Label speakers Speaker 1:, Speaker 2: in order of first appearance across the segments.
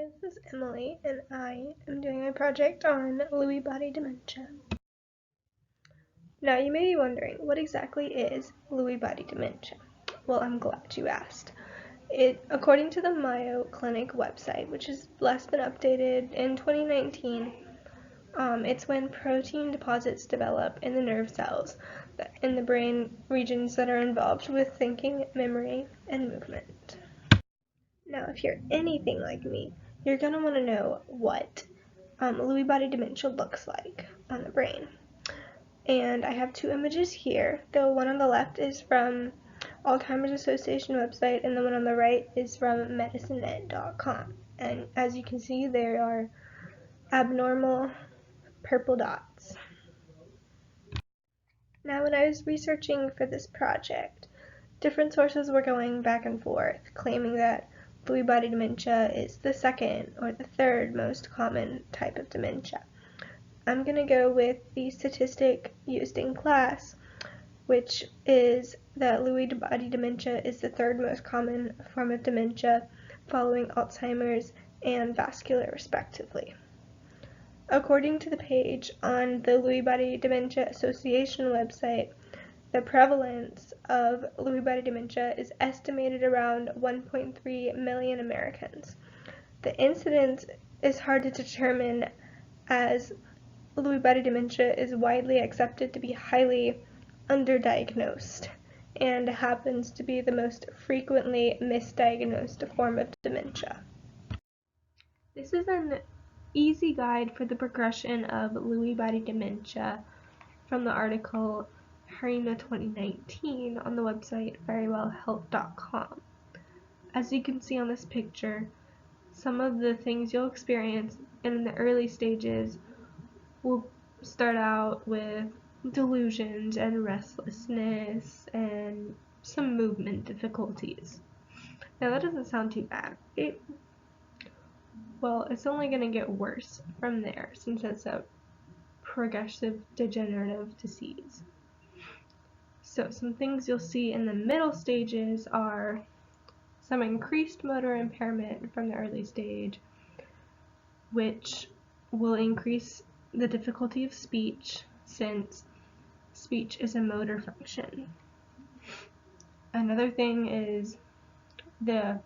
Speaker 1: this is Emily, and I am doing a project on Lewy body dementia. Now, you may be wondering, what exactly is Lewy body dementia? Well, I'm glad you asked. According to the Mayo Clinic website, which is less than updated in 2019, it's when protein deposits develop in the nerve cells in the brain regions that are involved with thinking, memory, and movement. Now, if you're anything like me, you're going to want to know what Lewy body dementia looks like on the brain. And I have two images here. The one on the left is from Alzheimer's Association website, and the one on the right is from medicinenet.com. And as you can see, there are abnormal purple dots. Now, when I was researching for this project, different sources were going back and forth, claiming that Lewy body dementia is the second or the third most common type of dementia. I'm going to go with the statistic used in class, which is that Lewy body dementia is the third most common form of dementia, following Alzheimer's and vascular respectively. According to the page on the Lewy body dementia association website, the prevalence of Lewy body dementia is estimated around 1.3 million Americans. The incidence is hard to determine, as Lewy body dementia is widely accepted to be highly underdiagnosed and happens to be the most frequently misdiagnosed form of dementia. This is an easy guide for the progression of Lewy body dementia from the article HERNA 2019 on the website verywellhealth.com. As you can see on this picture, some of the things you'll experience in the early stages will start out with delusions and restlessness and some movement difficulties. Now that doesn't sound too bad, right? Well, it's only going to get worse from there, since it's a progressive degenerative disease. So some things you'll see in the middle stages are some increased motor impairment from the early stage, which will increase the difficulty of speech, since speech is a motor function. Another thing is the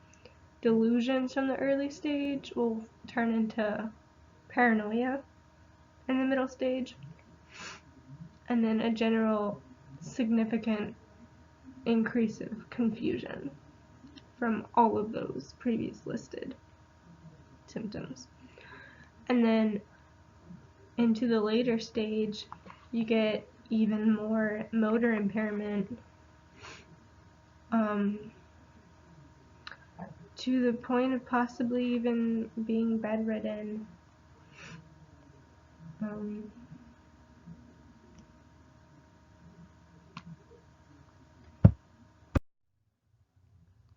Speaker 1: delusions from the early stage will turn into paranoia in the middle stage, and then a general significant increase of confusion from all of those previous listed symptoms. And then into the later stage, you get even more motor impairment, to the point of possibly even being bedridden.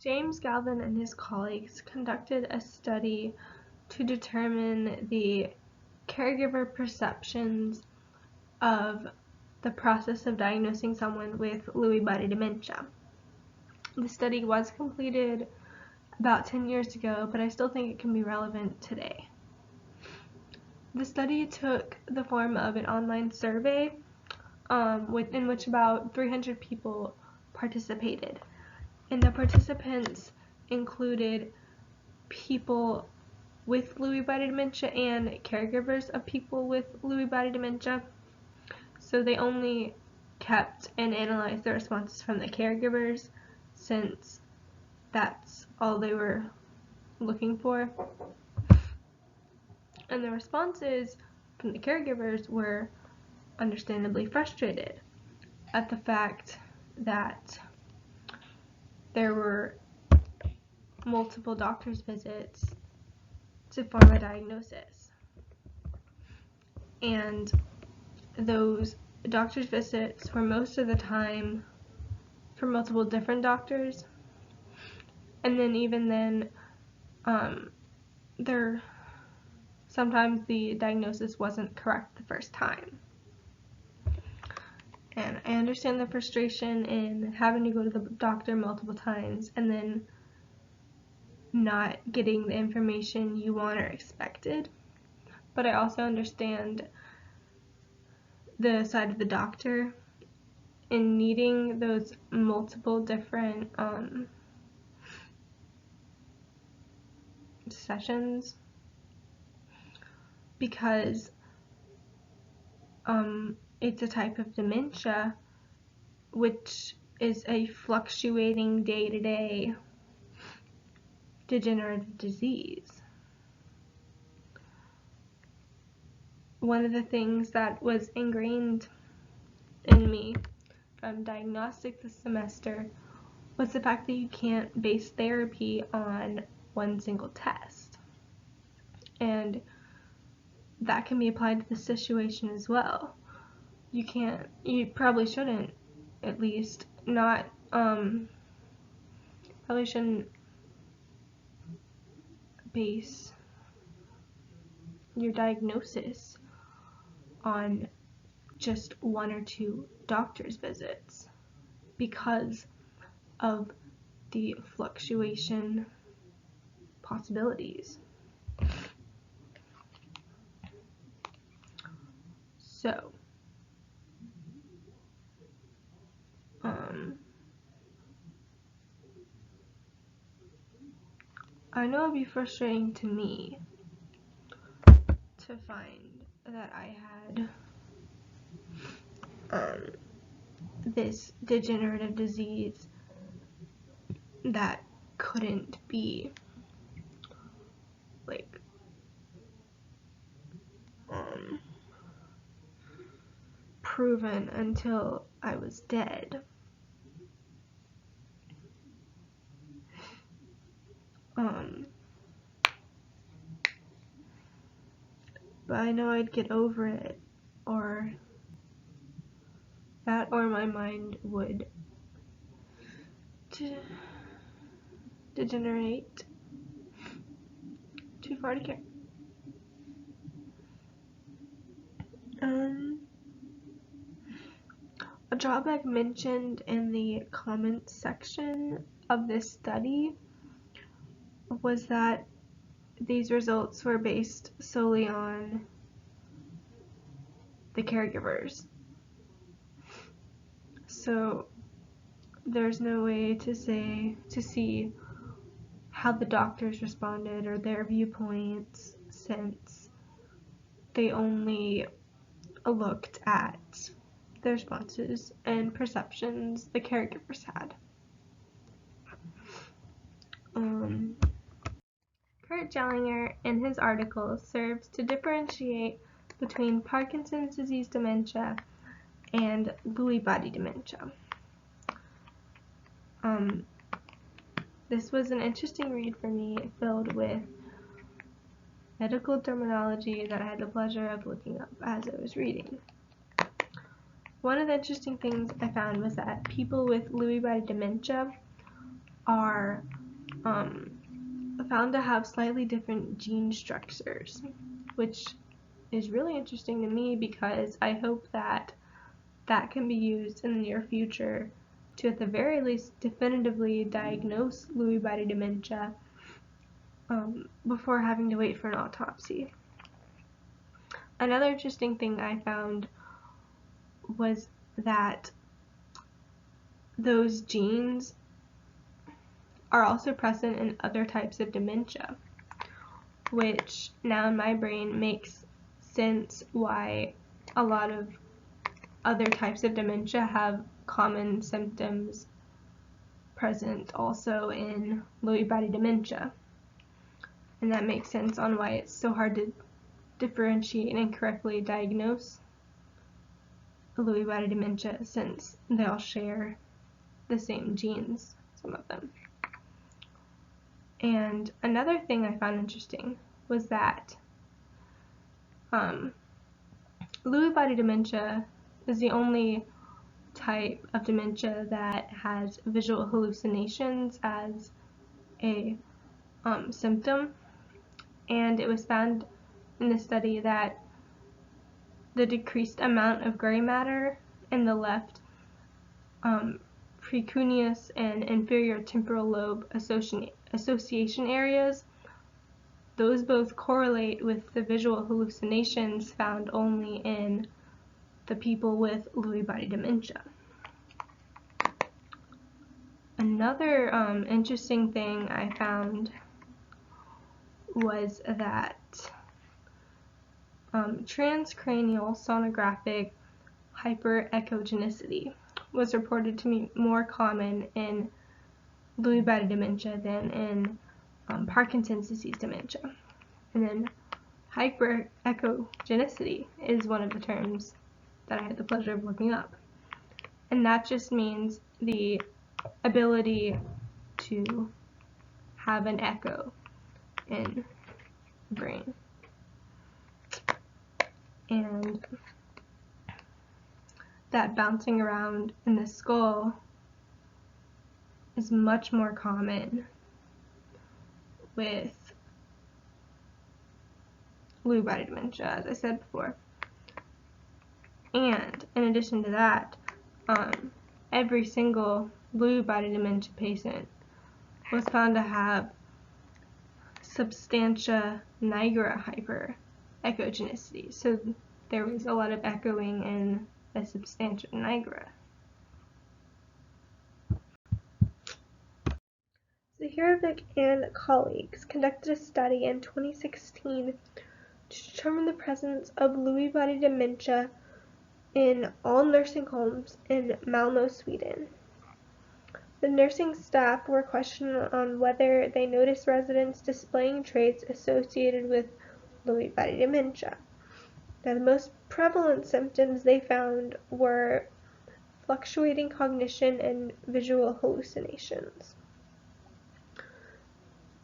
Speaker 1: James Galvin and his colleagues conducted a study to determine the caregiver perceptions of the process of diagnosing someone with Lewy body dementia. The study was completed about 10 years ago, but I still think it can be relevant today. The study took the form of an online survey in which about 300 people participated. And the participants included people with Lewy body dementia and caregivers of people with Lewy body dementia. So they only kept and analyzed the responses from the caregivers, since that's all they were looking for. And the responses from the caregivers were understandably frustrated at the fact that there were multiple doctor's visits to form a diagnosis. And those doctor's visits were most of the time for multiple different doctors. And then even then, sometimes the diagnosis wasn't correct the first time. And I understand the frustration in having to go to the doctor multiple times and then not getting the information you want or expected, but I also understand the side of the doctor in needing those multiple different sessions, because it's a type of dementia which is a fluctuating day-to-day degenerative disease. One of the things that was ingrained in me from diagnostic this semester was the fact that you can't base therapy on one single test. And that can be applied to the situation as well. You probably shouldn't, at least, probably shouldn't base your diagnosis on just one or two doctor's visits because of the fluctuation possibilities. So, I know it'd be frustrating to me to find that I had this degenerative disease that couldn't be proven until I was dead. But I know I'd get over it, or that, or my mind would degenerate too far to care. A drawback mentioned in the comments section of this study was that these results were based solely on the caregivers. So there's no way to see how the doctors responded or their viewpoints, since they only looked at the responses and perceptions the caregivers had. Kurt Jellinger, in his article, serves to differentiate between Parkinson's disease dementia and Lewy body dementia. This was an interesting read for me, filled with medical terminology that I had the pleasure of looking up as I was reading. One of the interesting things I found was that people with Lewy body dementia are found to have slightly different gene structures, which is really interesting to me because I hope that that can be used in the near future to, at the very least, definitively diagnose Lewy body dementia before having to wait for an autopsy. Another interesting thing I found was that those genes are also present in other types of dementia, which now in my brain makes sense why a lot of other types of dementia have common symptoms present also in Lewy body dementia. And that makes sense on why it's so hard to differentiate and correctly diagnose Lewy body dementia, since they all share the same genes, some of them. And another thing I found interesting was that Lewy body dementia is the only type of dementia that has visual hallucinations as a symptom, and it was found in the study that the decreased amount of gray matter in the left precuneus and inferior temporal lobe association areas, those both correlate with the visual hallucinations found only in the people with Lewy body dementia. Another interesting thing I found was that transcranial sonographic hyperechogenicity was reported to be more common in Lewy body dementia than in Parkinson's disease dementia. And then hyperechogenicity is one of the terms that I had the pleasure of looking up. And that just means the ability to have an echo in the brain. And that bouncing around in the skull is much more common with Lewy body dementia, as I said before. And in addition to that, every single Lewy body dementia patient was found to have substantia nigra hyperechogenicity. So there was a lot of echoing in the substantia nigra. Zahirovic and colleagues conducted a study in 2016 to determine the presence of Lewy body dementia in all nursing homes in Malmö, Sweden. The nursing staff were questioned on whether they noticed residents displaying traits associated with Lewy body dementia. Now, the most prevalent symptoms they found were fluctuating cognition and visual hallucinations.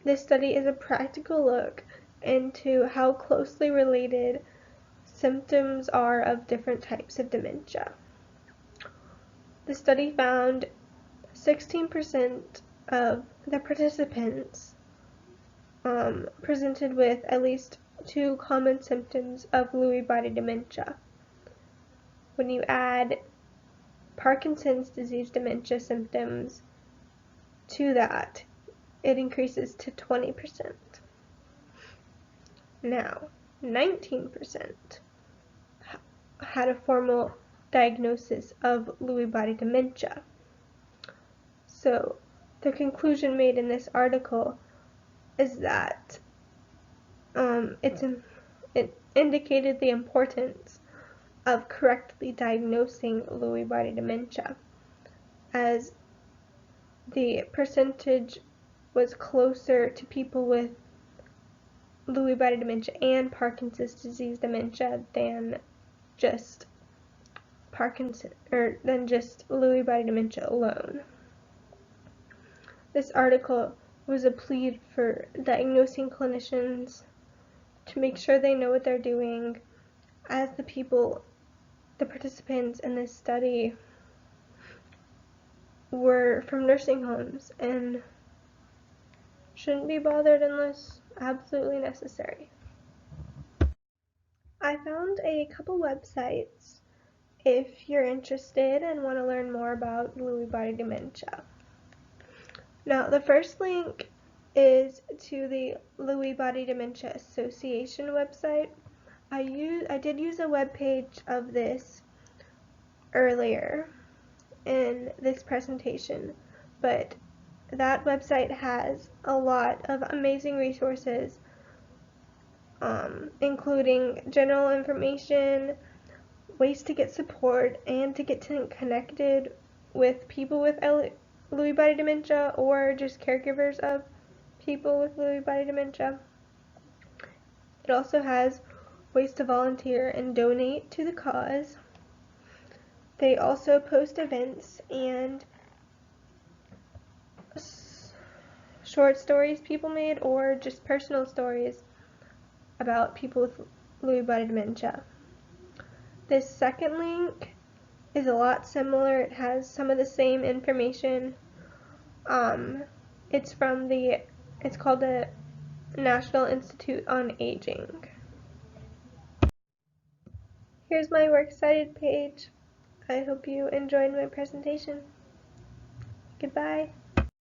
Speaker 1: This study is a practical look into how closely related symptoms are of different types of dementia. The study found 16% of the participants presented with at least 2 common symptoms of Lewy body dementia. When you add Parkinson's disease dementia symptoms to that, it increases to 20%. Now, 19% had a formal diagnosis of Lewy body dementia. So, the conclusion made in this article is that it indicated the importance of correctly diagnosing Lewy body dementia, as the percentage was closer to people with Lewy body dementia and Parkinson's disease dementia than just Lewy body dementia alone. This article was a plea for diagnosing clinicians to make sure they know what they're doing, as the participants in this study were from nursing homes and shouldn't be bothered unless absolutely necessary. I found a couple websites if you're interested and want to learn more about Lewy body dementia. Now, the first link is to the Lewy body dementia association website. I did use a web page of this earlier in this presentation, but that website has a lot of amazing resources, including general information, ways to get support, and to get connected with people with Lewy body dementia or just caregivers of people with Lewy body dementia. It also has ways to volunteer and donate to the cause. They also post events and short stories people made or just personal stories about people with Lewy body dementia. This second link is a lot similar. It has some of the same information. It's called the National Institute on Aging. Here's my works cited page. I hope you enjoyed my presentation. Goodbye.